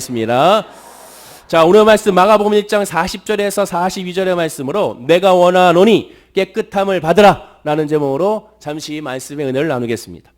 습니다. 자, 오늘 말씀 마가복음 1장 40절에서 42절의 말씀으로 내가 원하노니 깨끗함을 받으라 라는 제목으로 잠시 말씀의 은혜를 나누겠습니다.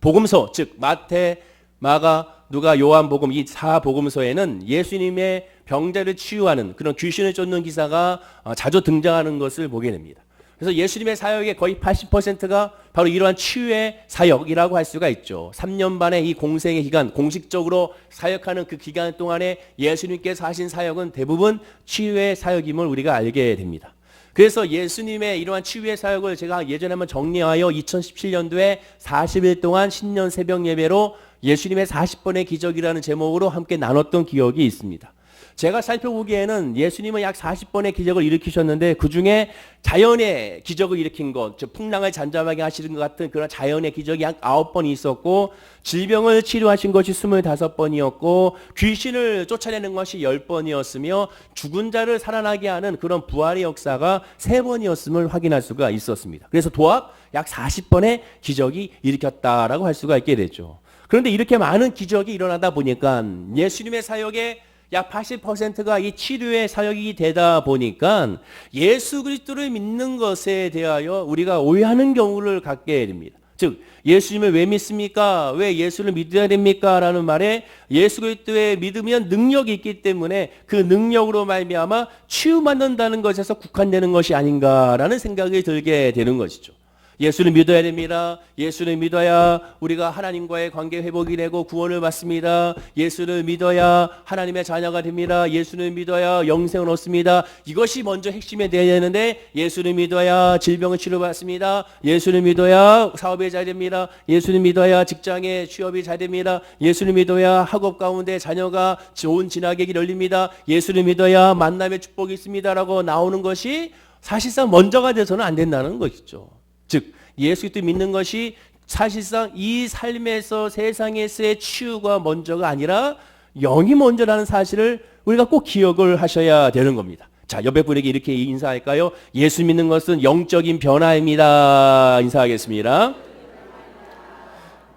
복음서, 즉 마태, 마가, 누가, 요한복음 이 4복음서에는 예수님의 병자를 치유하는 그런 귀신을 쫓는 기사가 자주 등장하는 것을 보게 됩니다. 그래서 예수님의 사역의 거의 80%가 바로 이러한 치유의 사역이라고 할 수가 있죠. 3년 반의 이 공생의 기간, 공식적으로 사역하는 그 기간 동안에 예수님께서 하신 사역은 대부분 치유의 사역임을 우리가 알게 됩니다. 그래서 예수님의 이러한 치유의 사역을 제가 예전에 한번 정리하여 2017년도에 40일 동안 신년 새벽 예배로 예수님의 40번의 기적이라는 제목으로 함께 나눴던 기억이 있습니다. 제가 살펴보기에는 예수님은 약 40번의 기적을 일으키셨는데 그 중에 자연의 기적을 일으킨 것, 즉 풍랑을 잠잠하게 하시는 것 같은 그런 자연의 기적이 약 9번이 있었고, 질병을 치료하신 것이 25번이었고, 귀신을 쫓아내는 것이 10번이었으며 죽은 자를 살아나게 하는 그런 부활의 역사가 3번이었음을 확인할 수가 있었습니다. 그래서 도합 약 40번의 기적이 일으켰다라고 할 수가 있게 되죠. 그런데 이렇게 많은 기적이 일어나다 보니까 예수님의 사역에 약 80%가 이 치료의 사역이 되다 보니까 예수 그리스도를 믿는 것에 대하여 우리가 오해하는 경우를 갖게 됩니다. 즉 예수님을 왜 믿습니까? 왜 예수를 믿어야 됩니까? 라는 말에 예수 그리스도에 믿으면 능력이 있기 때문에 그 능력으로 말미암아 치유받는다는 것에서 국한되는 것이 아닌가라는 생각이 들게 되는 것이죠. 예수를 믿어야 됩니다. 예수를 믿어야 우리가 하나님과의 관계 회복이 되고 구원을 받습니다. 예수를 믿어야 하나님의 자녀가 됩니다. 예수를 믿어야 영생을 얻습니다. 이것이 먼저 핵심이 되어야 되는데 예수를 믿어야 질병을 치료받습니다. 예수를 믿어야 사업이 잘 됩니다. 예수를 믿어야 직장에 취업이 잘 됩니다. 예수를 믿어야 학업 가운데 자녀가 좋은 진학의 길 열립니다. 예수를 믿어야 만남의 축복이 있습니다라고 나오는 것이 사실상 먼저가 돼서는 안 된다는 것이죠. 즉 예수 그리스도 믿는 것이 사실상 이 삶에서 세상에서의 치유가 먼저가 아니라 영이 먼저라는 사실을 우리가 꼭 기억을 하셔야 되는 겁니다. 자, 옆에 분에게 이렇게 인사할까요? 예수 믿는 것은 영적인 변화입니다. 인사하겠습니다.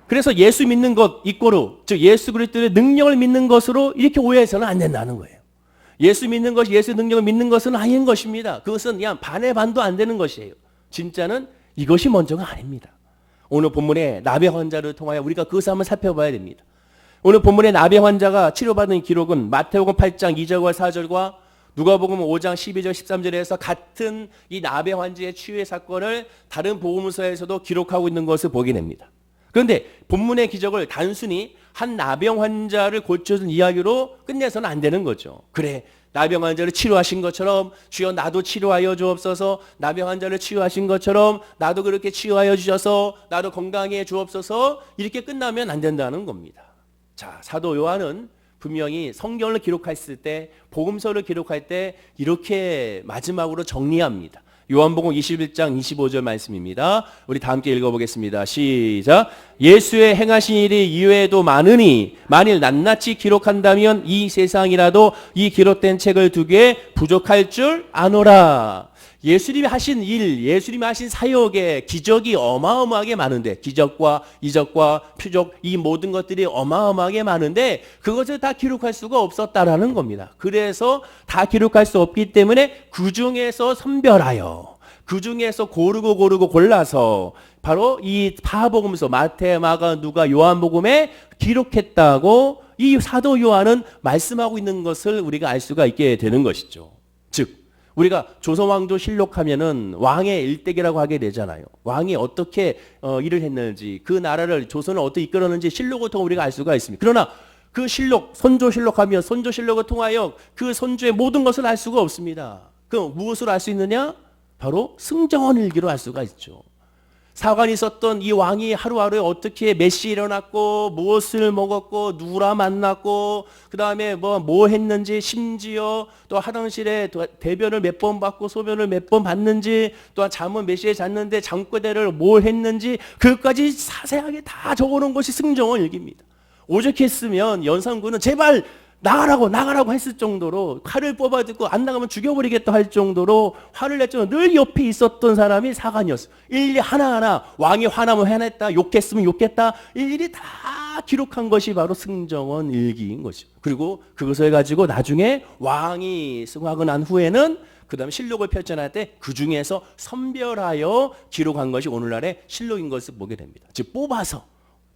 그래서 예수 믿는 것 이꼬르, 즉 예수 그리스도의 능력을 믿는 것으로 이렇게 오해해서는 안 된다는 거예요. 예수 믿는 것이 예수 능력을 믿는 것은 아닌 것입니다. 그것은 그냥 반의 반도 안 되는 것이에요. 진짜는 이것이 먼저가 아닙니다. 오늘 본문의 나병 환자를 통하여 우리가 그것을 한번 살펴봐야 됩니다. 오늘 본문의 나병 환자가 치료받은 기록은 마태복음 8장 2절과 4절과 누가복음 5장 12절 13절에서 같은 이 나병 환자의 치유의 사건을 다른 복음서에서도 기록하고 있는 것을 보게 됩니다. 그런데 본문의 기적을 단순히 한 나병 환자를 고쳐준 이야기로 끝내서는 안 되는 거죠. 그래, 나병 환자를 치료하신 것처럼 주여 나도 치료하여 주옵소서, 나병 환자를 치유하신 것처럼 나도 그렇게 치유하여 주셔서 나도 건강해 주옵소서, 이렇게 끝나면 안 된다는 겁니다. 자, 사도 요한은 분명히 성경을 기록했을 때, 복음서를 기록할 때 이렇게 마지막으로 정리합니다. 요한복음 21장 25절 말씀입니다. 우리 다 함께 읽어보겠습니다. 시작. 예수의 행하신 일이 이외에도 많으니 만일 낱낱이 기록한다면 이 세상이라도 이 기록된 책을 두기에 부족할 줄 아노라. 예수님이 하신 일, 예수님이 하신 사역의 기적이 어마어마하게 많은데, 기적과 이적과 표적 이 모든 것들이 어마어마하게 많은데 그것을 다 기록할 수가 없었다라는 겁니다. 그래서 다 기록할 수 없기 때문에 그 중에서 선별하여, 그 중에서 고르고 골라서 바로 이 사복음서 마태, 마가, 누가, 요한복음에 기록했다고 이 사도 요한은 말씀하고 있는 것을 우리가 알 수가 있게 되는 것이죠. 즉 우리가 조선왕조 실록하면은 왕의 일대기라고 하게 되잖아요. 왕이 어떻게 일을 했는지, 그 나라를 조선을 어떻게 이끌었는지 실록을 통해 우리가 알 수가 있습니다. 그러나 그 실록, 선조실록하면 선조실록을 통하여 그 선조의 모든 것을 알 수가 없습니다. 그럼 무엇으로 알 수 있느냐? 바로 승정원일기로 알 수가 있죠. 사관이 있었던 이 왕이 하루하루에 어떻게 몇 시에 일어났고 무엇을 먹었고 누구랑 만났고 그 다음에 뭐 했는지, 심지어 또 화장실에 대변을 몇 번 받고 소변을 몇 번 받는지, 또한 잠은 몇 시에 잤는데 잠꼬대를 뭘 했는지, 그것까지 자세하게 다 적어놓은 것이 승정원 일기입니다. 오죽했으면 연산군은 제발 나가라고 했을 정도로 칼을 뽑아듣고 안 나가면 죽여버리겠다 할 정도로 화를 냈죠. 늘 옆에 있었던 사람이 사관이었어요. 일일이 하나하나 왕이 화나면 화냈다, 욕했으면 욕했다, 일일이 다 기록한 것이 바로 승정원 일기인 것이죠. 그리고 그것을 가지고 나중에 왕이 승하고 난 후에는 그 다음에 실록을 펼쳐날 때 그 중에서 선별하여 기록한 것이 오늘날의 실록인 것을 보게 됩니다. 즉 뽑아서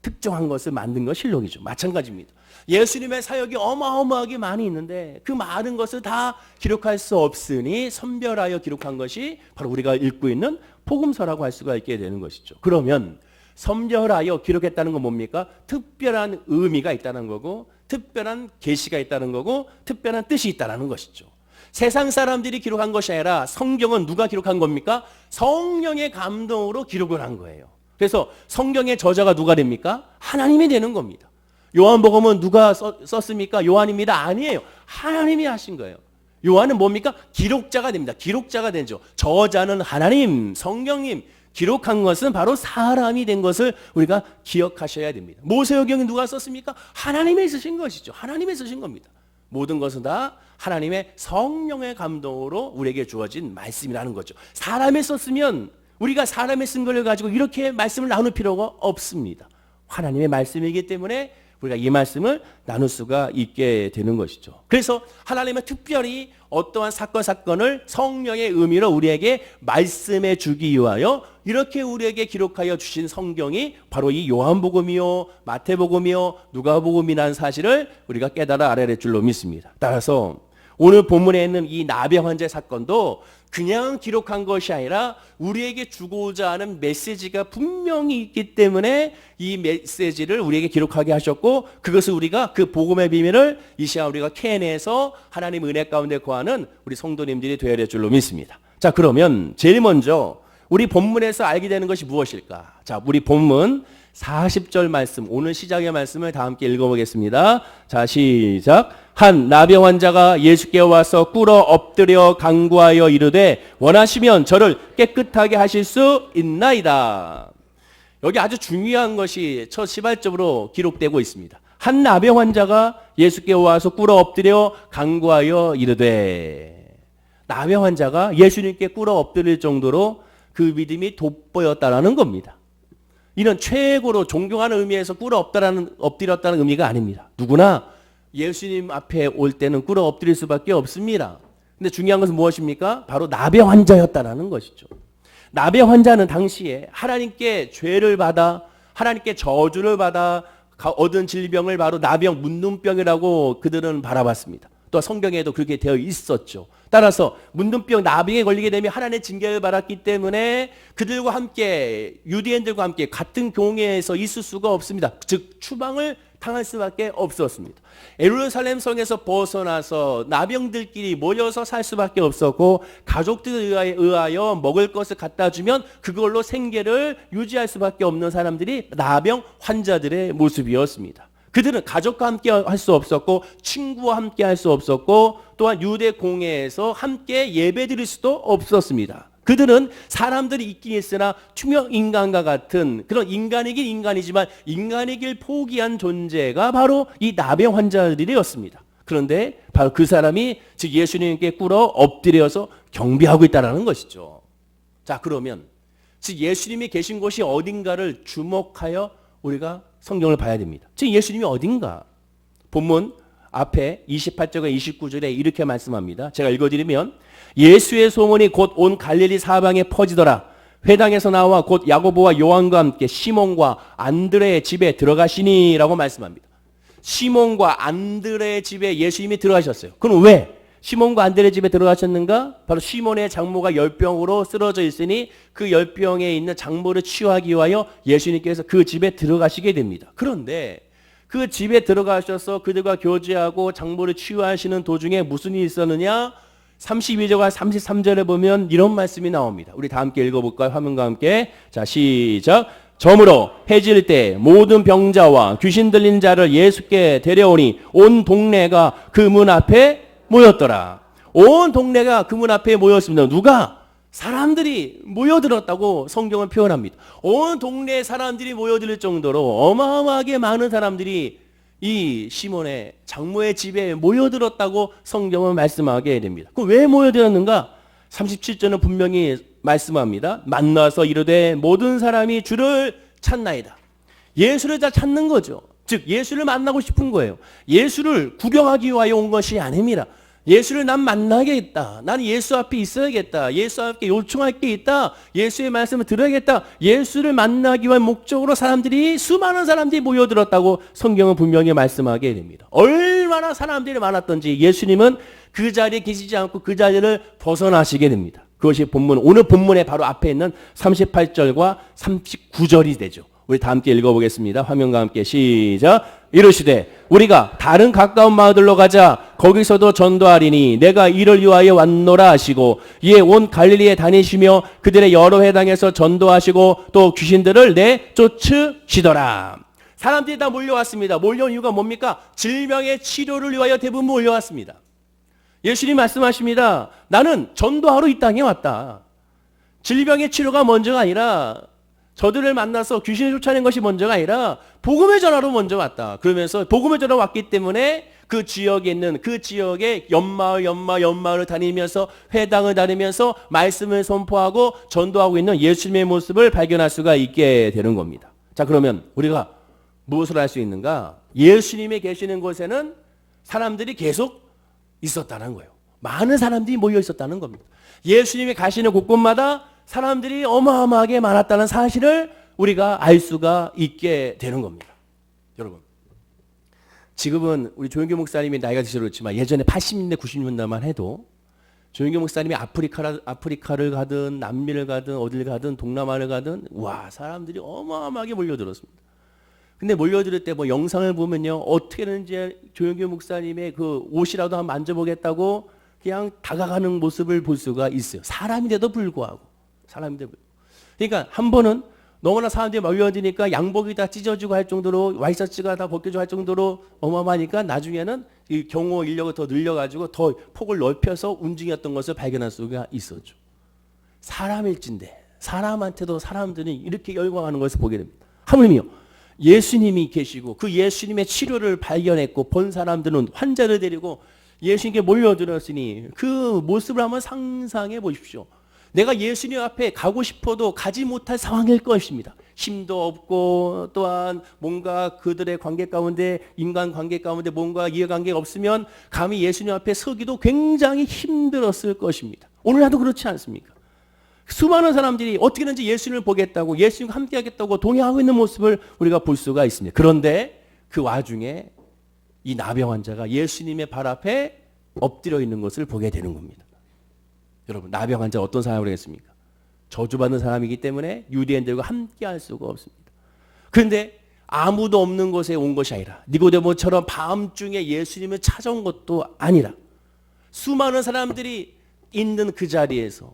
특정한 것을 만든 것이 실록이죠. 마찬가지입니다. 예수님의 사역이 어마어마하게 많이 있는데 그 많은 것을 다 기록할 수 없으니 선별하여 기록한 것이 바로 우리가 읽고 있는 복음서라고 할 수가 있게 되는 것이죠. 그러면 선별하여 기록했다는 건 뭡니까? 특별한 의미가 있다는 거고, 특별한 계시가 있다는 거고, 특별한 뜻이 있다는 것이죠. 세상 사람들이 기록한 것이 아니라 성경은 누가 기록한 겁니까? 성령의 감동으로 기록을 한 거예요. 그래서 성경의 저자가 누가 됩니까? 하나님이 되는 겁니다. 요한복음은 누가 썼습니까? 요한입니다. 아니에요. 하나님이 하신 거예요. 요한은 뭡니까? 기록자가 됩니다. 기록자가 되죠. 저자는 하나님, 성령님, 기록한 것은 바로 사람이 된 것을 우리가 기억하셔야 됩니다. 모세오경이 누가 썼습니까? 하나님이 쓰신 것이죠. 하나님이 쓰신 겁니다. 모든 것은 다 하나님의 성령의 감동으로 우리에게 주어진 말씀이라는 거죠. 사람이 썼으면 우리가 사람이 쓴 걸 가지고 이렇게 말씀을 나눌 필요가 없습니다. 하나님의 말씀이기 때문에 우리가 이 말씀을 나눌 수가 있게 되는 것이죠. 그래서 하나님은 특별히 어떠한 사건을 성령의 의미로 우리에게 말씀해 주기 위하여 이렇게 우리에게 기록하여 주신 성경이 바로 이 요한복음이요, 마태복음이요, 누가복음이라는 사실을 우리가 깨달아 알아야 될 줄로 믿습니다. 따라서 오늘 본문에 있는 이 나병 환자의 사건도 그냥 기록한 것이 아니라 우리에게 주고자 하는 메시지가 분명히 있기 때문에 이 메시지를 우리에게 기록하게 하셨고, 그것을 우리가 그 복음의 비밀을 이 시간 우리가 캐내서 하나님 은혜 가운데 거하는 우리 성도님들이 되어야 될 줄로 믿습니다. 자, 그러면 제일 먼저 우리 본문에서 알게 되는 것이 무엇일까? 자, 우리 본문 40절 말씀, 오늘 시작의 말씀을 다 함께 읽어보겠습니다. 자, 시작. 한 나병 환자가 예수께 와서 꿇어 엎드려 간구하여 이르되 원하시면 저를 깨끗하게 하실 수 있나이다. 여기 아주 중요한 것이 첫 시발적으로 기록되고 있습니다. 한 나병 환자가 예수께 와서 꿇어 엎드려 간구하여 이르되, 나병 환자가 예수님께 꿇어 엎드릴 정도로 그 믿음이 돋보였다라는 겁니다. 이는 최고로 존경하는 의미에서 꿇어 엎드렸다는 의미가 아닙니다. 누구나 예수님 앞에 올 때는 꿇어 엎드릴 수밖에 없습니다. 근데 중요한 것은 무엇입니까? 바로 나병 환자였다라는 것이죠. 나병 환자는 당시에 하나님께 죄를 받아, 하나님께 저주를 받아 얻은 질병을 바로 나병, 문둥병이라고 그들은 바라봤습니다. 또 성경에도 그렇게 되어 있었죠. 따라서 문둥병, 나병에 걸리게 되면 하나님의 징계를 받았기 때문에 그들과 함께, 유대인들과 함께 같은 교회에서 있을 수가 없습니다. 즉 추방을 당할 수밖에 없었습니다. 예루살렘 성에서 벗어나서 나병들끼리 모여서 살 수밖에 없었고, 가족들에 의하여 먹을 것을 갖다 주면 그걸로 생계를 유지할 수밖에 없는 사람들이 나병 환자들의 모습이었습니다. 그들은 가족과 함께 할 수 없었고, 친구와 함께 할 수 없었고, 또한 유대 공회에서 함께 예배 드릴 수도 없었습니다. 그들은 사람들이 있긴 있으나 투명 인간과 같은 그런 인간이긴 인간이지만 인간이길 포기한 존재가 바로 이 나병 환자들이었습니다. 그런데 바로 그 사람이 즉 예수님께 꿇어 엎드려서 경배하고 있다는 것이죠. 자, 그러면 즉 예수님이 계신 곳이 어딘가를 주목하여 우리가 성경을 봐야 됩니다. 지금 예수님이 어딘가? 본문 앞에 28절과 29절에 이렇게 말씀합니다. 제가 읽어드리면, 예수의 소문이 곧 온 갈릴리 사방에 퍼지더라. 회당에서 나와 곧 야고보와 요한과 함께 시몬과 안드레의 집에 들어가시니 라고 말씀합니다. 시몬과 안드레의 집에 예수님이 들어가셨어요. 그럼 왜 시몬과 안드레의 집에 들어가셨는가? 바로 시몬의 장모가 열병으로 쓰러져 있으니 그 열병에 있는 장모를 치유하기 위하여 예수님께서 그 집에 들어가시게 됩니다. 그런데 그 집에 들어가셔서 그들과 교제하고 장모를 치유하시는 도중에 무슨 일이 있었느냐? 32절과 33절에 보면 이런 말씀이 나옵니다. 우리 다 함께 읽어볼까요? 화면과 함께. 자, 시작. 저물어 해질 때 모든 병자와 귀신 들린 자를 예수께 데려오니 온 동네가 그 문 앞에 모였더라. 온 동네가 그 문 앞에 모였습니다. 누가? 사람들이 모여들었다고 성경은 표현합니다. 온 동네 사람들이 모여들 정도로 어마어마하게 많은 사람들이 이 시몬의 장모의 집에 모여들었다고 성경은 말씀하게 됩니다. 그럼 왜 모여들었는가? 37절은 분명히 말씀합니다. 만나서 이르되 모든 사람이 주를 찾나이다. 예수를 다 찾는 거죠. 즉 예수를 만나고 싶은 거예요. 예수를 구경하기 위하여 온 것이 아닙니다. 예수를 난 만나겠다. 나는 예수 앞에 있어야겠다. 예수 앞에 요청할 게 있다. 예수의 말씀을 들어야겠다. 예수를 만나기 위한 목적으로 수많은 사람들이 모여들었다고 성경은 분명히 말씀하게 됩니다. 얼마나 사람들이 많았던지 예수님은 그 자리에 계시지 않고 그 자리를 벗어나시게 됩니다. 그것이 오늘 본문의 바로 앞에 있는 38절과 39절이 되죠. 우리 다 함께 읽어보겠습니다. 화면과 함께 시작. 이르시되 우리가 다른 가까운 마을들로 가자. 거기서도 전도하리니 내가 이를 위하여 왔노라 하시고 이에 온 갈릴리에 다니시며 그들의 여러 회당에서 전도하시고 또 귀신들을 내쫓으시더라. 사람들이 다 몰려왔습니다. 몰려온 이유가 뭡니까? 질병의 치료를 위하여 대부분 몰려왔습니다. 예수님 말씀하십니다. 나는 전도하러 이 땅에 왔다. 질병의 치료가 먼저가 아니라 저들을 만나서 귀신을 쫓아낸 것이 먼저가 아니라 복음의 전하러 먼저 왔다. 그러면서 복음의 전하러 왔기 때문에 그 지역에 있는 그 지역의 연마을을 다니면서 회당을 다니면서 말씀을 선포하고 전도하고 있는 예수님의 모습을 발견할 수가 있게 되는 겁니다. 자, 그러면 우리가 무엇을 할 수 있는가? 예수님이 계시는 곳에는 사람들이 계속 있었다는 거예요. 많은 사람들이 모여 있었다는 겁니다. 예수님이 가시는 곳곳마다 사람들이 어마어마하게 많았다는 사실을 우리가 알 수가 있게 되는 겁니다. 여러분, 지금은 우리 조영교 목사님이 나이가 드셔서 그렇지만 예전에 80년대 90년대만 해도 조영교 목사님이 아프리카를 가든 남미를 가든 어딜 가든 동남아를 가든 와, 사람들이 어마어마하게 몰려들었습니다. 근데 몰려들 때 뭐 영상을 보면요, 어떻게든지 조영교 목사님의 그 옷이라도 한번 만져보겠다고 그냥 다가가는 모습을 볼 수가 있어요. 사람인데도 불구하고. 그러니까 한 번은 너무나 사람들이 몰려드니까 양복이 다 찢어지고 할 정도로 와이셔츠가 다 벗겨지고 할 정도로 어마어마하니까 나중에는 이 경호 인력을 더 늘려가지고 더 폭을 넓혀서 움직였던 것을 발견할 수가 있었죠. 사람일진데 사람한테도 사람들이 이렇게 열광하는 것을 보게 됩니다. 하물며 예수님이 계시고 그 예수님의 치료를 발견했고 본 사람들은 환자를 데리고 예수님께 몰려들었으니 그 모습을 한번 상상해 보십시오. 내가 예수님 앞에 가고 싶어도 가지 못할 상황일 것입니다. 힘도 없고 또한 뭔가 그들의 관계 가운데 인간 관계 가운데 뭔가 이해관계가 없으면 감히 예수님 앞에 서기도 굉장히 힘들었을 것입니다. 오늘날도 그렇지 않습니까? 수많은 사람들이 어떻게든지 예수님을 보겠다고 예수님과 함께 하겠다고 동행하고 있는 모습을 우리가 볼 수가 있습니다. 그런데 그 와중에 이 나병 환자가 예수님의 발 앞에 엎드려 있는 것을 보게 되는 겁니다. 여러분, 나병 환자 어떤 사람을 하겠습니까? 저주받는 사람이기 때문에 유대인들과 함께 할 수가 없습니다. 그런데 아무도 없는 곳에 온 것이 아니라 니고데모처럼 밤중에 예수님을 찾아온 것도 아니라 수많은 사람들이 있는 그 자리에서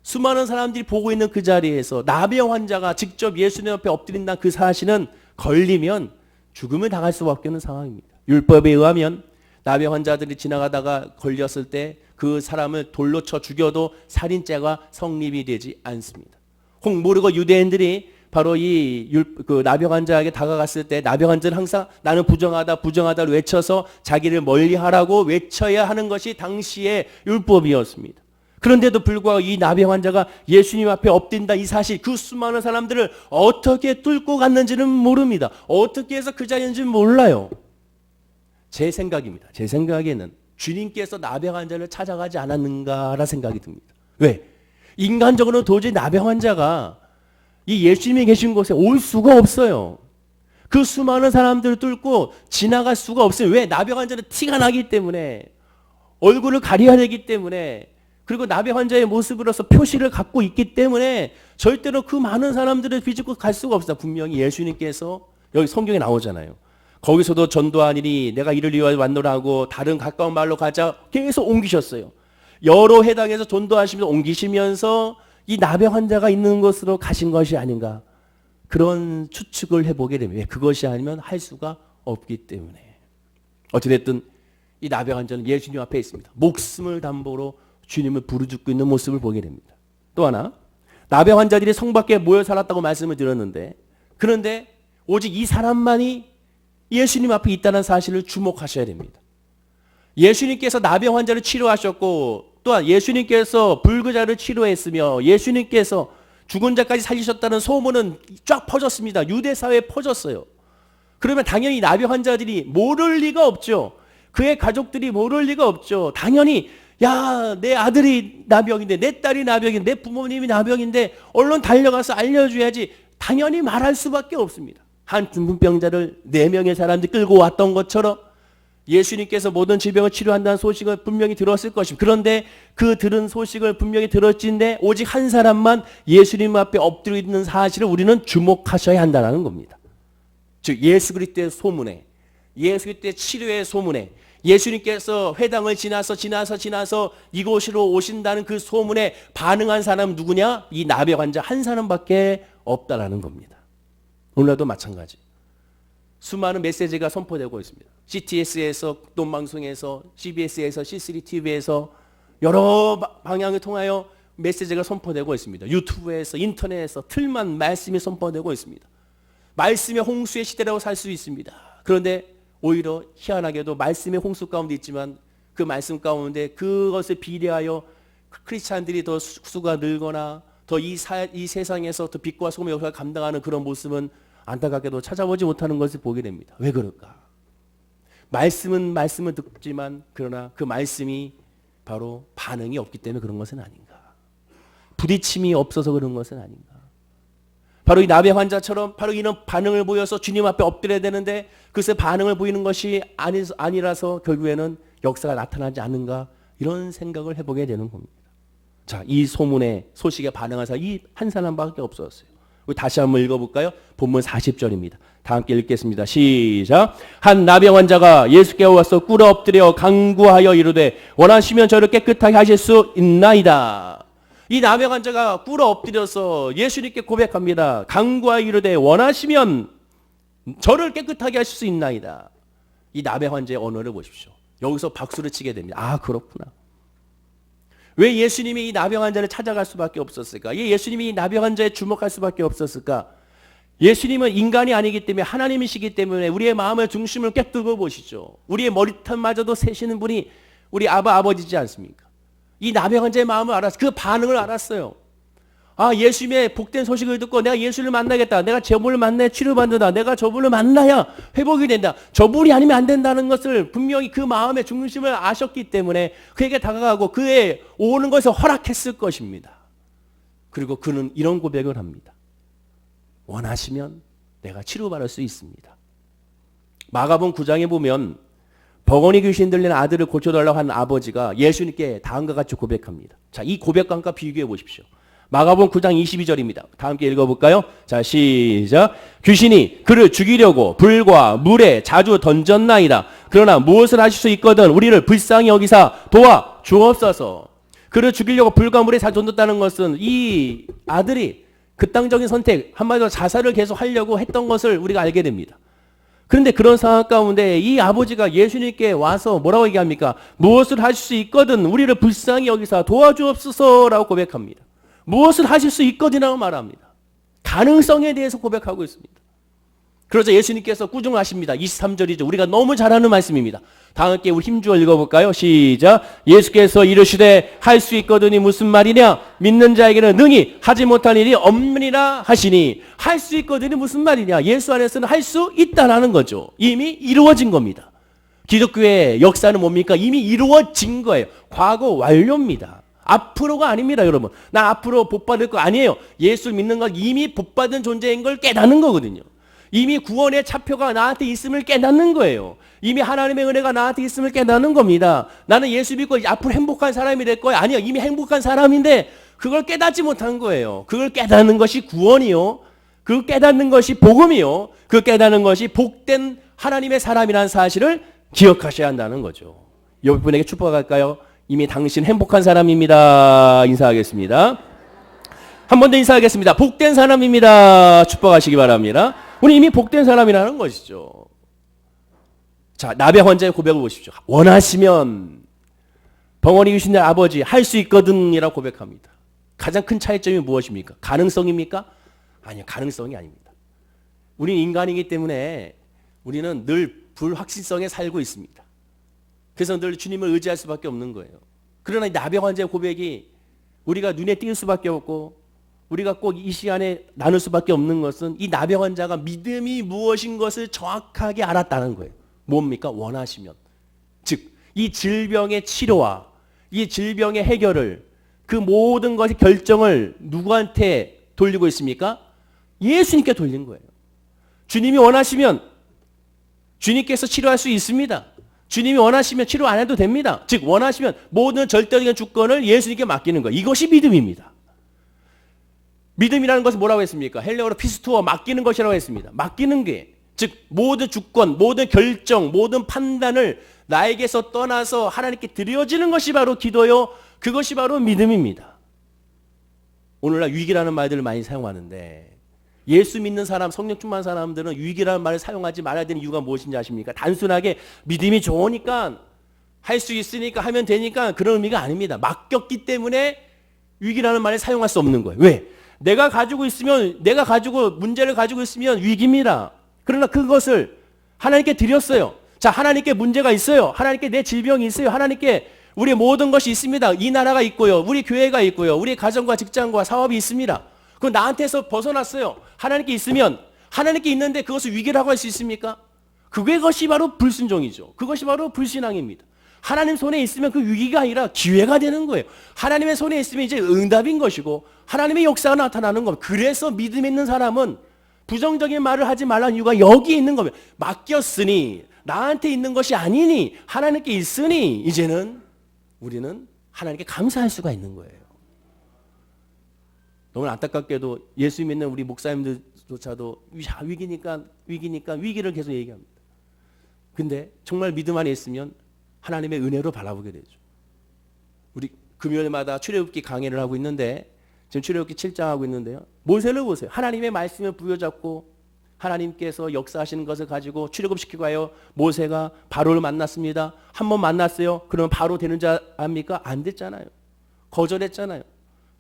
수많은 사람들이 보고 있는 그 자리에서 나병 환자가 직접 예수님 앞에 엎드린다 그 사실은 걸리면 죽음을 당할 수밖에 없는 상황입니다. 율법에 의하면 나병 환자들이 지나가다가 걸렸을 때 그 사람을 돌로 쳐 죽여도 살인죄가 성립이 되지 않습니다. 혹 모르고 유대인들이 바로 그 나병 환자에게 다가갔을 때 나병 환자는 항상 나는 부정하다를 외쳐서 자기를 멀리하라고 외쳐야 하는 것이 당시의 율법이었습니다. 그런데도 불구하고 이 나병 환자가 예수님 앞에 엎드린다 이 사실, 그 수많은 사람들을 어떻게 뚫고 갔는지는 모릅니다. 어떻게 해서 그 자리인지는 몰라요. 제 생각입니다. 제 생각에는 주님께서 나병 환자를 찾아가지 않았는가라 생각이 듭니다. 왜? 인간적으로는 도저히 나병 환자가 이 예수님이 계신 곳에 올 수가 없어요. 그 수많은 사람들을 뚫고 지나갈 수가 없어요. 왜? 나병 환자는 티가 나기 때문에, 얼굴을 가려야 되기 때문에, 그리고 나병 환자의 모습으로서 표시를 갖고 있기 때문에 절대로 그 많은 사람들을 비집고 갈 수가 없어요. 분명히 예수님께서 여기 성경에 나오잖아요. 거기서도 전도하니니 내가 이를 위하여 왔노라 하고 다른 가까운 마을로 가자 계속 옮기셨어요. 여러 회당에서 전도하시면서 옮기시면서 이 나병 환자가 있는 곳으로 가신 것이 아닌가, 그런 추측을 해보게 됩니다. 그것이 아니면 할 수가 없기 때문에. 어찌됐든 이 나병 환자는 예수님 앞에 있습니다. 목숨을 담보로 주님을 부르짖고 있는 모습을 보게 됩니다. 또 하나, 나병 환자들이 성 밖에 모여 살았다고 말씀을 드렸는데, 그런데 오직 이 사람만이 예수님 앞에 있다는 사실을 주목하셔야 됩니다. 예수님께서 나병 환자를 치료하셨고 또한 예수님께서 불구자를 치료했으며 예수님께서 죽은 자까지 살리셨다는 소문은 쫙 퍼졌습니다. 유대 사회에 퍼졌어요. 그러면 당연히 나병 환자들이 모를 리가 없죠. 그의 가족들이 모를 리가 없죠. 당연히 야, 내 아들이 나병인데 내 딸이 나병인데 내 부모님이 나병인데 얼른 달려가서 알려줘야지. 당연히 말할 수밖에 없습니다. 한 중풍병자를 4명의 사람들이 끌고 왔던 것처럼 예수님께서 모든 질병을 치료한다는 소식을 분명히 들었을 것입니다. 그런데 그 들은 소식을 분명히 들었지인데 오직 한 사람만 예수님 앞에 엎드려 있는 사실을 우리는 주목하셔야 한다는 겁니다. 즉 예수 그리스도의 소문에, 예수 그리스도의 치료의 소문에, 예수님께서 회당을 지나서 이곳으로 오신다는 그 소문에 반응한 사람은 누구냐? 이 나병 환자 한 사람밖에 없다라는 겁니다. 오늘도 마찬가지. 수많은 메시지가 선포되고 있습니다. CTS에서, 국돈방송에서, CBS에서, C3TV에서 여러 방향을 통하여 메시지가 선포되고 있습니다. 유튜브에서, 인터넷에서 틀만 말씀이 선포되고 있습니다. 말씀의 홍수의 시대라고 살 수 있습니다. 그런데 오히려 희한하게도 말씀의 홍수 가운데 있지만 그 말씀 가운데 그것을 비례하여 크리스찬들이 더 수가 늘거나 더 이 세상에서 더 빛과 소금의 역할을 감당하는 그런 모습은 안타깝게도 찾아보지 못하는 것을 보게 됩니다. 왜 그럴까? 말씀은 듣지만 그러나 그 말씀이 바로 반응이 없기 때문에 그런 것은 아닌가? 부딪힘이 없어서 그런 것은 아닌가? 바로 이 나병 환자처럼 바로 이런 반응을 보여서 주님 앞에 엎드려야 되는데 그것의 반응을 보이는 것이 아니라서 결국에는 역사가 나타나지 않는가? 이런 생각을 해보게 되는 겁니다. 자, 이 소식에 반응한 사람이 이 한 사람밖에 없었어요. 우리 다시 한번 읽어볼까요? 본문 40절입니다. 다 함께 읽겠습니다. 시작. 한 나병 환자가 예수께 와서 꿇어 엎드려 간구하여 이르되 원하시면 저를 깨끗하게 하실 수 있나이다. 이 나병 환자가 꿇어 엎드려서 예수님께 고백합니다. 간구하여 이르되 원하시면 저를 깨끗하게 하실 수 있나이다. 이 나병 환자의 언어를 보십시오. 여기서 박수를 치게 됩니다. 아, 그렇구나. 왜 예수님이 이 나병 환자를 찾아갈 수밖에 없었을까? 왜 예수님이 이 나병 환자에 주목할 수밖에 없었을까? 예수님은 인간이 아니기 때문에 하나님이시기 때문에 우리의 마음의 중심을 꿰뚫고 보시죠. 우리의 머리털마저도 세시는 분이 우리 아버지지 않습니까? 이 나병 환자의 마음을 알았어요. 그 반응을 알았어요. 아, 예수님의 복된 소식을 듣고 내가 예수를 만나겠다. 내가 저분을 만나야 치료받는다. 내가 저분을 만나야 회복이 된다. 저분이 아니면 안 된다는 것을 분명히 그 마음의 중심을 아셨기 때문에 그에게 다가가고 그의 오는 것을 허락했을 것입니다. 그리고 그는 이런 고백을 합니다. 원하시면 내가 치료받을 수 있습니다. 마가복음 9장에 보면 벙어리 귀신 들린 아들을 고쳐달라고 하는 아버지가 예수님께 다음과 같이 고백합니다. 자, 이 고백과 함께 비교해 보십시오. 마가복음 9장 22절입니다. 다 함께 읽어볼까요? 자, 시작. 귀신이 그를 죽이려고 불과 물에 자주 던졌나이다. 그러나 무엇을 하실 수 있거든 우리를 불쌍히 여기사 도와 주옵소서. 그를 죽이려고 불과 물에 자주 던졌다는 것은 이 아들이 극단적인 선택, 한마디로 자살을 계속 하려고 했던 것을 우리가 알게 됩니다. 그런데 그런 상황 가운데 이 아버지가 예수님께 와서 뭐라고 얘기합니까? 무엇을 하실 수 있거든 우리를 불쌍히 여기사 도와주옵소서라고 고백합니다. 무엇을 하실 수 있거든이라고 말합니다. 가능성에 대해서 고백하고 있습니다. 그러자 예수님께서 꾸중하십니다. 23절이죠. 우리가 너무 잘 아는 말씀입니다. 다 함께 우리 힘주어 읽어볼까요? 시작. 예수께서 이르시되 할 수 있거든이 무슨 말이냐? 믿는 자에게는 능히 하지 못할 일이 없느니라 하시니 할 수 있거든이 무슨 말이냐? 예수 안에서는 할 수 있다라는 거죠. 이미 이루어진 겁니다. 기독교의 역사는 뭡니까? 이미 이루어진 거예요. 과거 완료입니다. 앞으로가 아닙니다, 여러분. 나 앞으로 복 받을 거 아니에요. 예수 믿는 건 이미 복 받은 존재인 걸 깨닫는 거거든요. 이미 구원의 차표가 나한테 있음을 깨닫는 거예요. 이미 하나님의 은혜가 나한테 있음을 깨닫는 겁니다. 나는 예수 믿고 앞으로 행복한 사람이 될 거야. 아니요, 이미 행복한 사람인데 그걸 깨닫지 못한 거예요. 그걸 깨닫는 것이 구원이요. 그걸 깨닫는 것이 복음이요. 그 깨닫는 것이 복된 하나님의 사람이라는 사실을 기억하셔야 한다는 거죠. 옆 분에게 축복할까요? 이미 당신 행복한 사람입니다. 인사하겠습니다. 한 번 더 인사하겠습니다. 복된 사람입니다. 축복하시기 바랍니다. 우리 이미 복된 사람이라는 것이죠. 자, 나병 환자의 고백을 보십시오. 원하시면 벙어리 귀신의 아버지 할 수 있거든이라고 고백합니다. 가장 큰 차이점이 무엇입니까? 가능성입니까? 아니요, 가능성이 아닙니다. 우리는 인간이기 때문에 우리는 늘 불확실성에 살고 있습니다. 그래서 늘 주님을 의지할 수밖에 없는 거예요. 그러나 이 나병 환자의 고백이 우리가 눈에 띄을 수밖에 없고 우리가 꼭 이 시간에 나눌 수밖에 없는 것은 이 나병 환자가 믿음이 무엇인 것을 정확하게 알았다는 거예요. 뭡니까? 원하시면. 즉, 이 질병의 치료와 이 질병의 해결을 그 모든 것의 결정을 누구한테 돌리고 있습니까? 예수님께 돌린 거예요. 주님이 원하시면 주님께서 치료할 수 있습니다. 주님이 원하시면 치료 안 해도 됩니다. 즉 원하시면 모든 절대적인 주권을 예수님께 맡기는 거예요. 이것이 믿음입니다. 믿음이라는 것은 뭐라고 했습니까? 헬레어로 피스투어, 맡기는 것이라고 했습니다. 맡기는 게, 즉 모든 주권, 모든 결정, 모든 판단을 나에게서 떠나서 하나님께 드려지는 것이 바로 기도요. 그것이 바로 믿음입니다. 오늘날 위기라는 말들을 많이 사용하는데 예수 믿는 사람, 성령 충만한 사람들은 위기라는 말을 사용하지 말아야 되는 이유가 무엇인지 아십니까? 단순하게 믿음이 좋으니까 할 수 있으니까 하면 되니까 그런 의미가 아닙니다. 맡겼기 때문에 위기라는 말을 사용할 수 없는 거예요. 왜? 내가 가지고 문제를 가지고 있으면 위기입니다. 그러나 그것을 하나님께 드렸어요. 자, 하나님께 문제가 있어요. 하나님께 내 질병이 있어요. 하나님께 우리의 모든 것이 있습니다. 이 나라가 있고요. 우리 교회가 있고요. 우리 가정과 직장과 사업이 있습니다. 그건 나한테서 벗어났어요. 하나님께 있으면, 하나님께 있는데 그것을 위기라고 할 수 있습니까? 그것이 바로 불순종이죠. 그것이 바로 불신앙입니다. 하나님 손에 있으면 그 위기가 아니라 기회가 되는 거예요. 하나님의 손에 있으면 이제 응답인 것이고 하나님의 역사가 나타나는 겁니다. 그래서 믿음 있는 사람은 부정적인 말을 하지 말라는 이유가 여기에 있는 겁니다. 맡겼으니, 나한테 있는 것이 아니니, 하나님께 있으니 이제는 우리는 하나님께 감사할 수가 있는 거예요. 너무 안타깝게도 예수 믿는 우리 목사님들조차도 위기니까 위기를 계속 얘기합니다. 근데 정말 믿음 안에 있으면 하나님의 은혜로 바라보게 되죠. 우리 금요일마다 출애굽기 강해를 하고 있는데 지금 출애굽기 7장 하고 있는데요. 모세를 보세요. 하나님의 말씀을 부여잡고 하나님께서 역사하시는 것을 가지고 출애굽시키고 하여 모세가 바로를 만났습니다. 한 번 만났어요. 그러면 바로 되는 줄 압니까? 안 됐잖아요. 거절했잖아요.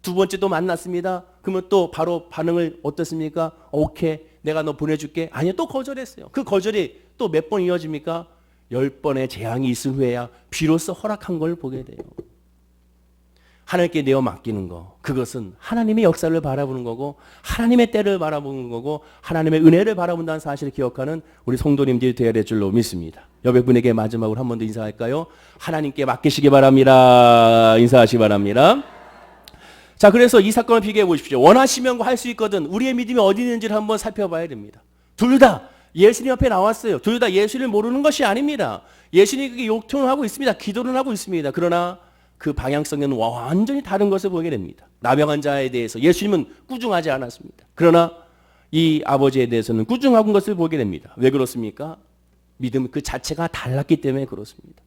두 번째 또 만났습니다. 그러면 또 바로 반응을 어떻습니까? 오케이, 내가 너 보내줄게. 아니요, 또 거절했어요. 그 거절이 또 몇 번 이어집니까? 10번의 재앙이 있은 후에야 비로소 허락한 걸 보게 돼요. 하나님께 내어 맡기는 거, 그것은 하나님의 역사를 바라보는 거고 하나님의 때를 바라보는 거고 하나님의 은혜를 바라본다는 사실을 기억하는 우리 성도님들이 되어야 될 줄로 믿습니다. 옆에 분에게 마지막으로 한 번 더 인사할까요? 하나님께 맡기시기 바랍니다. 인사하시기 바랍니다. 자, 그래서 이 사건을 비교해 보십시오. 원하시면 할 수 있거든. 우리의 믿음이 어디 있는지를 한번 살펴봐야 됩니다. 둘 다 예수님 앞에 나왔어요. 둘 다 예수를 모르는 것이 아닙니다. 예수님에게 요청을 하고 있습니다. 기도를 하고 있습니다. 그러나 그 방향성은 완전히 다른 것을 보게 됩니다. 나병 환자에 대해서 예수님은 꾸중하지 않았습니다. 그러나 이 아버지에 대해서는 꾸중한 것을 보게 됩니다. 왜 그렇습니까? 믿음 그 자체가 달랐기 때문에 그렇습니다.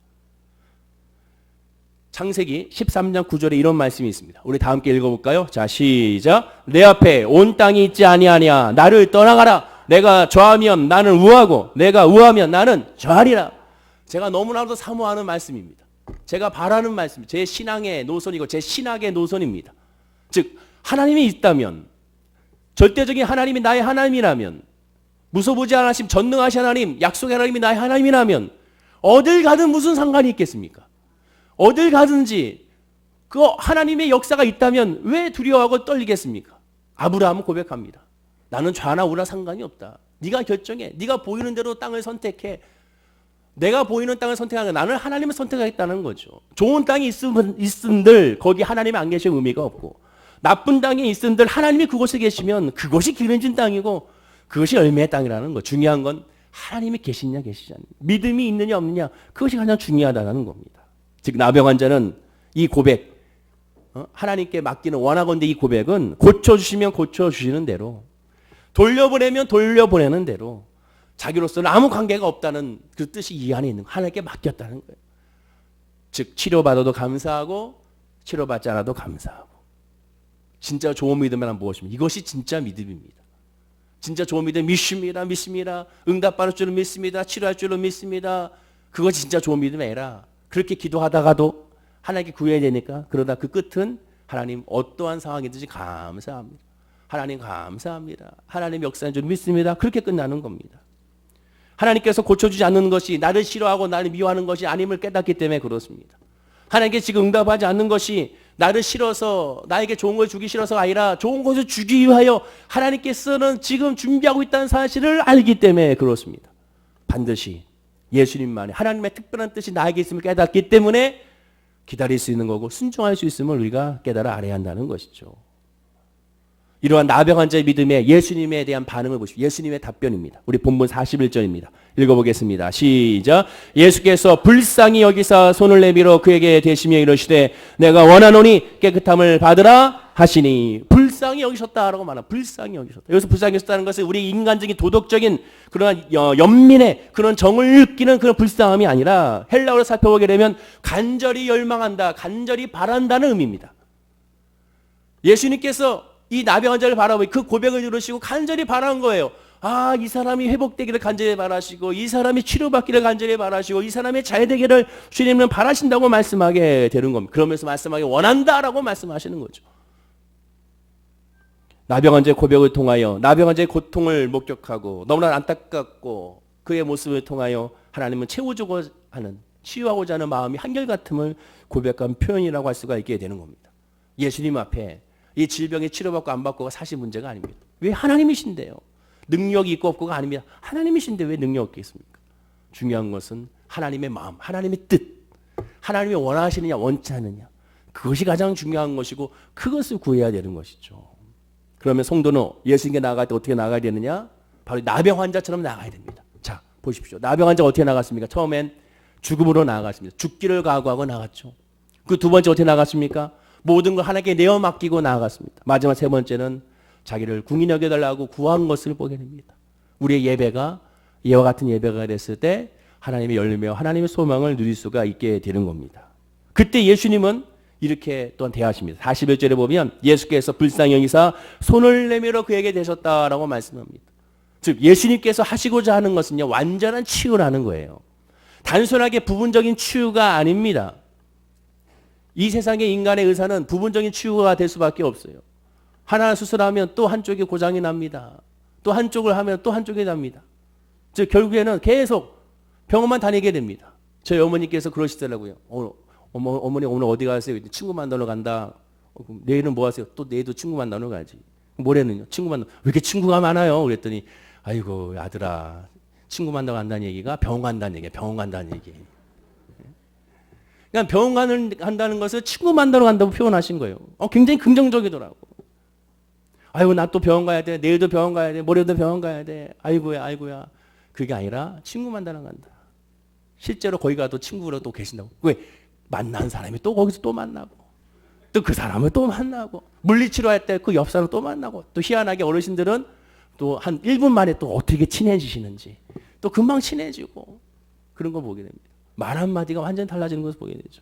창세기 13장 9절에 이런 말씀이 있습니다. 우리 다 함께 읽어볼까요? 자, 시작. 내 앞에 온 땅이 있지 아니하냐. 나를 떠나가라. 내가 좌하면 나는 우하고 내가 우하면 나는 좌하리라. 제가 너무나도 사모하는 말씀입니다. 제가 바라는 말씀, 제 신앙의 노선이고 제 신학의 노선입니다. 즉 하나님이 있다면, 절대적인 하나님이 나의 하나님이라면, 무소부지 않으심 전능하신 하나님, 약속의 하나님이 나의 하나님이라면 어딜 가든 무슨 상관이 있겠습니까? 어딜 가든지 그 하나님의 역사가 있다면 왜 두려워하고 떨리겠습니까? 아브라함은 고백합니다. 나는 좌나 우나 상관이 없다. 네가 결정해. 네가 보이는 대로 땅을 선택해. 내가 보이는 땅을 선택하는 나는 하나님을 선택하겠다는 거죠. 좋은 땅이 있은들 거기 하나님이 안 계시면 의미가 없고, 나쁜 땅이 있은들 하나님이 그곳에 계시면 그것이 기름진 땅이고 그것이 열매의 땅이라는 거. 중요한 건 하나님이 계시냐 계시지 않느냐, 믿음이 있느냐 없느냐, 그것이 가장 중요하다는 겁니다. 즉 나병 환자는 이 고백, 하나님께 맡기는 원하건대 이 고백은 고쳐주시면 고쳐주시는 대로, 돌려보내면 돌려보내는 대로 자기로서는 아무 관계가 없다는 그 뜻이 이 안에 있는 거, 하나님께 맡겼다는 거예요. 즉 치료받아도 감사하고 치료받지 않아도 감사하고. 진짜 좋은 믿음이란 무엇입니까? 이것이 진짜 믿음입니다. 진짜 좋은 믿음 믿습니다. 응답받을 줄은 믿습니다. 치료할 줄은 믿습니다. 그거 진짜 좋은 믿음이 아니라 그렇게 기도하다가도 하나님께 구해야 되니까 그러다 그 끝은 하나님 어떠한 상황이든지 감사합니다. 하나님 감사합니다. 하나님 역사인 줄 믿습니다. 그렇게 끝나는 겁니다. 하나님께서 고쳐주지 않는 것이 나를 싫어하고 나를 미워하는 것이 아님을 깨닫기 때문에 그렇습니다. 하나님께 지금 응답하지 않는 것이 나를 싫어서 나에게 좋은 걸 주기 싫어서가 아니라 좋은 것을 주기 위하여 하나님께서는 지금 준비하고 있다는 사실을 알기 때문에 그렇습니다. 반드시 예수님만의 하나님의 특별한 뜻이 나에게 있음을 깨닫기 때문에 기다릴 수 있는 거고 순종할 수 있음을 우리가 깨달아 알아야 한다는 것이죠. 이러한 나병 환자의 믿음에 예수님에 대한 반응을 보십시오. 예수님의 답변입니다. 우리 본문 41절입니다. 읽어보겠습니다. 시작. 예수께서 불쌍히 여기사 손을 내밀어 그에게 대시며 이르시되 내가 원하노니 깨끗함을 받으라 하시니 불쌍히 여기셨다라고 말합니다. 불쌍히 여기셨다. 여기서 불쌍히 여기셨다는 것은 우리 인간적인 도덕적인 그런 연민의 그런 정을 느끼는 그런 불쌍함이 아니라 헬라어로 살펴보게 되면 간절히 열망한다, 간절히 바란다는 의미입니다. 예수님께서 이 나병 환자를 바라보고 그 고백을 들으시고 간절히 바라는 거예요. 아, 이 사람이 회복되기를 간절히 바라시고 이 사람이 치료받기를 간절히 바라시고 이 사람이 잘 되기를 주님은 바라신다고 말씀하게 되는 겁니다. 그러면서 말씀하기 원한다라고 말씀하시는 거죠. 나병 환자의 고백을 통하여 나병 환자의 고통을 목격하고 너무나 안타깝고 그의 모습을 통하여 하나님은 채워주고 하는 치유하고자 하는 마음이 한결같음을 고백한 표현이라고 할 수가 있게 되는 겁니다. 예수님 앞에 이 질병에 치료받고 안 받고가 사실 문제가 아닙니다. 왜 하나님이신데요? 능력이 있고 없고가 아닙니다. 하나님이신데 왜 능력이 없겠습니까? 중요한 것은 하나님의 마음, 하나님의 뜻, 하나님이 원하시느냐 원치 않느냐 그것이 가장 중요한 것이고 그것을 구해야 되는 것이죠. 그러면 성도는 예수님께 나아갈 때 어떻게 나가야 되느냐? 바로 나병 환자처럼 나가야 됩니다. 자, 보십시오. 나병 환자가 어떻게 나갔습니까? 처음엔 죽음으로 나갔습니다. 죽기를 각오하고 나갔죠. 그 두 번째 어떻게 나갔습니까? 모든 걸 하나님께 내어 맡기고 나아갔습니다. 마지막 세 번째는 자기를 궁히 여겨달라고 구한 것을 보게 됩니다. 우리의 예배가 이와 같은 예배가 됐을 때 하나님의 열매와 하나님의 소망을 누릴 수가 있게 되는 겁니다. 그때 예수님은 이렇게 또한 대하십니다. 41절에 보면 예수께서 불쌍히 여기사 손을 내밀어 그에게 대셨다라고 말씀합니다. 즉 예수님께서 하시고자 하는 것은요 완전한 치유라는 거예요. 단순하게 부분적인 치유가 아닙니다. 이 세상의 인간의 의사는 부분적인 치유가 될 수밖에 없어요. 하나 수술하면 또 한쪽이 고장이 납니다. 또 한쪽을 하면 또 한쪽이 납니다. 즉 결국에는 계속 병원만 다니게 됩니다. 저희 어머니께서 그러시더라고요. 어머니 오늘 어디 가세요? 친구 만나러 간다. 내일은 뭐 하세요? 또 내일도 친구 만나러 가지. 모레는요? 친구 만나. 왜 이렇게 친구가 많아요? 그랬더니 아이고 아들아 친구 만나러 간다는 얘기가 병원 간다는 얘기야. 병원 간다는 얘기. 그냥 병원 간다는 것을 친구 만나러 간다고 표현하신 거예요. 굉장히 긍정적이더라고. 아이고 나 또 병원 가야 돼. 내일도 병원 가야 돼. 모레도 병원 가야 돼. 아이고야 아이고야. 그게 아니라 친구 만나러 간다. 실제로 거기 가도 친구로 또 계신다고. 왜? 만난 사람이 또 거기서 또 만나고 또 그 사람을 또 만나고 물리치료할 때 그 옆 사람 또 만나고 또 희한하게 어르신들은 또 한 1분 만에 또 어떻게 친해지시는지 또 금방 친해지고 그런 거 보게 됩니다. 말 한마디가 완전히 달라지는 것을 보게 되죠.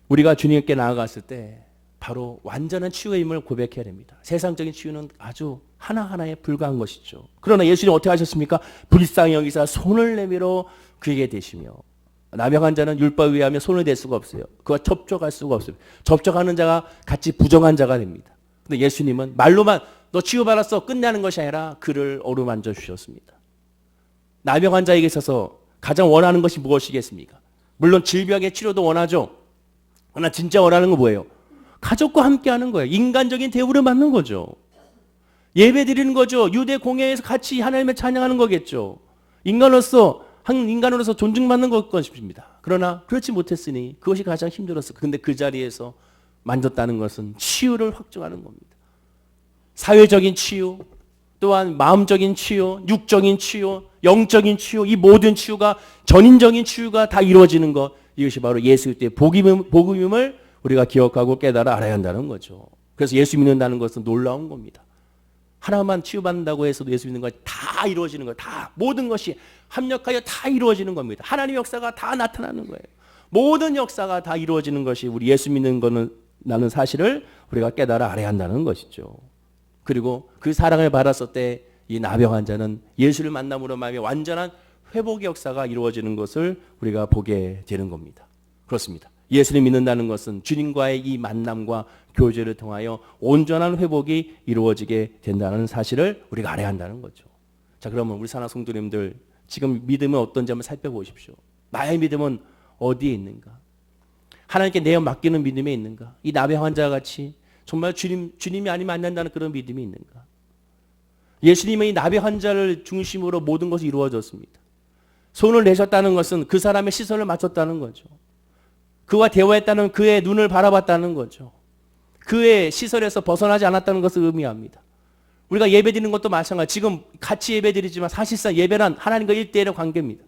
우리가 주님께 나아갔을 때 바로 완전한 치유의 힘을 고백해야 됩니다. 세상적인 치유는 아주 하나하나에 불과한 것이죠. 그러나 예수님 어떻게 하셨습니까? 불쌍히 여기사 손을 내밀어 그에게 대시며 나병 환자는 율법에 의하면 손을 댈 수가 없어요. 그와 접촉할 수가 없어요. 접촉하는 자가 같이 부정한 자가 됩니다. 근데 예수님은 말로만 너 치유받았어 끝내는 것이 아니라 그를 어루만져 주셨습니다. 나병 환자에게 있어서 가장 원하는 것이 무엇이겠습니까? 물론 질병의 치료도 원하죠. 그러나 진짜 원하는 건 뭐예요? 가족과 함께 하는 거예요. 인간적인 대우를 받는 거죠. 예배 드리는 거죠. 유대 공예에서 같이 하나님을 찬양하는 거겠죠. 인간으로서 한 인간으로서 존중받는 것입니다. 그러나 그렇지 못했으니 그것이 가장 힘들었어. 근데 그 자리에서 만졌다는 것은 치유를 확증하는 겁니다. 사회적인 치유, 또한 마음적인 치유, 육적인 치유, 영적인 치유, 이 모든 치유가 전인적인 치유가 다 이루어지는 것, 이것이 바로 예수 그리스도의 복음임을 우리가 기억하고 깨달아 알아야 한다는 거죠. 그래서 예수 믿는다는 것은 놀라운 겁니다. 하나만 치유받는다고 해서도 예수 믿는 것이 다 이루어지는 거예요. 다 모든 것이 합력하여 다 이루어지는 겁니다. 하나님의 역사가 다 나타나는 거예요. 모든 역사가 다 이루어지는 것이 우리 예수 믿는 거는 나는 사실을 우리가 깨달아 알아야 한다는 것이죠. 그리고 그 사랑을 받았을 때 이 나병 환자는 예수를 만남으로 말미암아 완전한 회복의 역사가 이루어지는 것을 우리가 보게 되는 겁니다. 그렇습니다. 예수를 믿는다는 것은 주님과의 이 만남과 교제를 통하여 온전한 회복이 이루어지게 된다는 사실을 우리가 알아야 한다는 거죠. 자, 그러면 우리 사랑 성도님들 지금 믿음은 어떤지 한번 살펴보십시오. 나의 믿음은 어디에 있는가? 하나님께 내 맡기는 믿음에 있는가? 이 나베 환자와 같이 정말 주님이 아니면 안 된다는 그런 믿음이 있는가? 예수님은 이 나베 환자를 중심으로 모든 것이 이루어졌습니다. 손을 내셨다는 것은 그 사람의 시선을 맞췄다는 거죠. 그와 대화했다는 그의 눈을 바라봤다는 거죠. 그의 시선에서 벗어나지 않았다는 것을 의미합니다. 우리가 예배드리는 것도 마찬가지. 지금 같이 예배드리지만 사실상 예배란 하나님과 1대1의 관계입니다.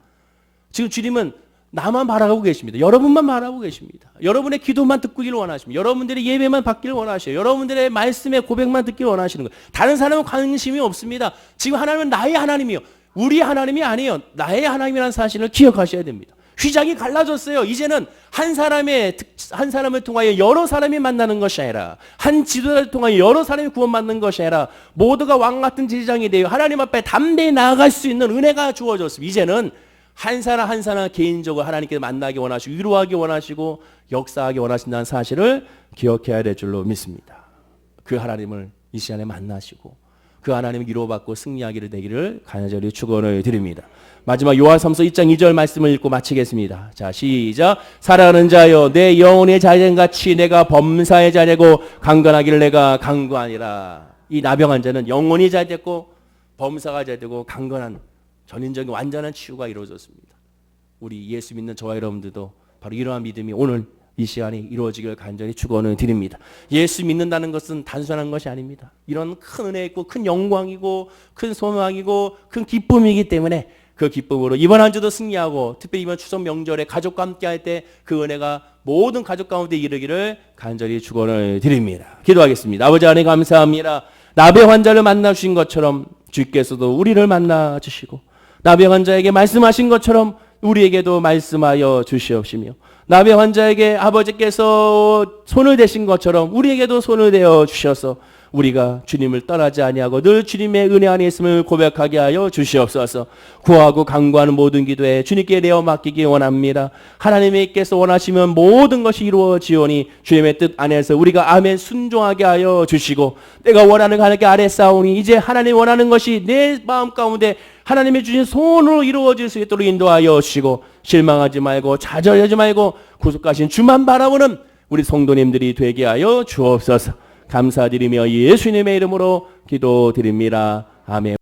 지금 주님은 나만 바라보고 계십니다. 여러분만 바라보고 계십니다. 여러분의 기도만 듣기를 원하십니다. 여러분들의 예배만 받기를 원하셔요. 여러분들의 말씀의 고백만 듣기를 원하시는 거예요. 다른 사람은 관심이 없습니다. 지금 하나님은 나의 하나님이요. 우리 하나님이 아니에요. 나의 하나님이라는 사실을 기억하셔야 됩니다. 휘장이 갈라졌어요. 이제는 한 사람을 통하여 여러 사람이 만나는 것이 아니라 한 지도자를 통하여 여러 사람이 구원받는 것이 아니라 모두가 왕 같은 제사장이 되어 하나님 앞에 담대히 나아갈 수 있는 은혜가 주어졌습니다. 이제는 한 사람 한 사람 개인적으로 하나님께 만나기 원하시고 위로하기 원하시고 역사하기 원하신다는 사실을 기억해야 될 줄로 믿습니다. 그 하나님을 이 시간에 만나시고 그 하나님을 위로받고 승리하기를 되기를 간절히 축원을 드립니다. 마지막 요한삼서 2장 2절 말씀을 읽고 마치겠습니다. 자, 시작. 사랑하는 자여 내 영혼의 자녀같이 내가 범사의 자녀고 강건하기를 내가 강구하니라. 이 나병한 자는 영혼이 잘 됐고 범사가 잘 되고 강건한 전인적인 완전한 치유가 이루어졌습니다. 우리 예수 믿는 저와 여러분들도 바로 이러한 믿음이 오늘 이 시간에 이루어지길 간절히 축원을 드립니다. 예수 믿는다는 것은 단순한 것이 아닙니다. 이런 큰 은혜 있고 큰 영광이고 큰 소망이고 큰 기쁨이기 때문에 그 기쁨으로 이번 한 주도 승리하고 특별히 이번 추석 명절에 가족과 함께 할 때 그 은혜가 모든 가족 가운데 이르기를 간절히 축원을 드립니다. 기도하겠습니다. 아버지 하나님 감사합니다. 나베 환자를 만나 주신 것처럼 주께서도 우리를 만나 주시고 나베 환자에게 말씀하신 것처럼 우리에게도 말씀하여 주시옵시며 나베 환자에게 아버지께서 손을 대신 것처럼 우리에게도 손을 대어 주셔서 우리가 주님을 떠나지 아니하고 늘 주님의 은혜 안에 있음을 고백하게 하여 주시옵소서. 구하고 간구하는 모든 기도에 주님께 내어 맡기기 원합니다. 하나님께서 원하시면 모든 것이 이루어지오니 주님의 뜻 안에서 우리가 아멘 순종하게 하여 주시고 내가 원하는 하나님께 아래 싸우니 이제 하나님 원하는 것이 내 마음 가운데 하나님이 주신 소원으로 이루어질 수 있도록 인도하여 주시고 실망하지 말고 좌절하지 말고 구속하신 주만 바라보는 우리 성도님들이 되게 하여 주옵소서. 감사드리며 예수님의 이름으로 기도드립니다. 아멘.